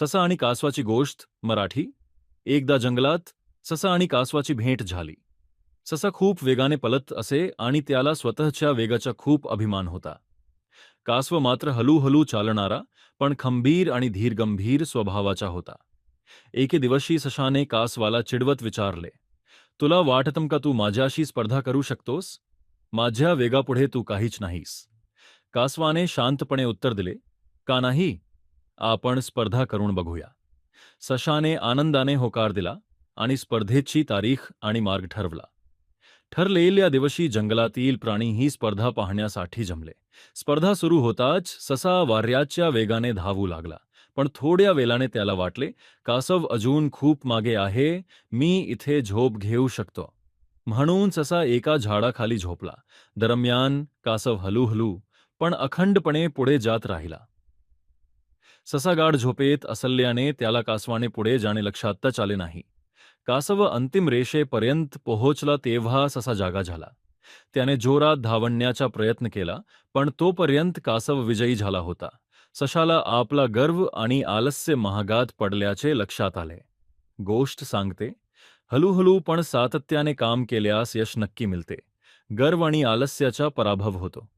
ससा आणि कासवाची गोष्ट मराठी. एकदा जंगलात ससा आणि कासवाची भेट झाली. ससा खूप वेगाने पळत असे आणि त्याला स्वतःच्या वेगाचा खूप अभिमान होता. कासव मात्र हळूहळू चालणारा, पण खंबीर आणि धीरगंभीर स्वभावाचा होता. एके दिवशी सशाने कासवाला चिडवत विचारले, तुला वाटतं का तू माझ्याशी स्पर्धा करू शकतोस? माझ्या वेगापुढे तू काहीच नाहीस. कासवाने शांतपणे उत्तर दिले, का नाही? आपण स्पर्धा करून बघूया. सशाने आनंदाने होकार दिला आणि स्पर्धेची तारीख आणि मार्ग ठरवला. ठरलेल्या दिवशी जंगलातील प्राणी ही स्पर्धा पाहण्यासाठी जमले. स्पर्धा सुरू होताच ससा वाऱ्याच्या वेगाने धावू लागला. पण थोड्या वेळाने त्याला वाटले, कासव अजून खूप मागे आहे, मी इथे झोप घेऊ शकतो. म्हणून ससा एका झाडाखाली झोपला. दरम्यान कासव हळूहळू पण अखंडपणे पुढे जात राहिला. ससा गाढ झोपेत असल्याने त्याला कासवाने पुढे जाणे लक्षातच आले नाही. कासव अंतिम रेषेपर्यंत पोहोचला तेव्हा ससा जागा झाला. त्याने जोरात धावण्याचा प्रयत्न केला, पण तोपर्यंत कासव विजयी झाला होता. सशाला आपला गर्व आणि आलस्य महागात पडल्याचे लक्षात आले. गोष्ट सांगते, हळूहळू पण सातत्याने काम केल्यास यश नक्की मिळते. गर्व आणि आलस्याचा पराभव होतो.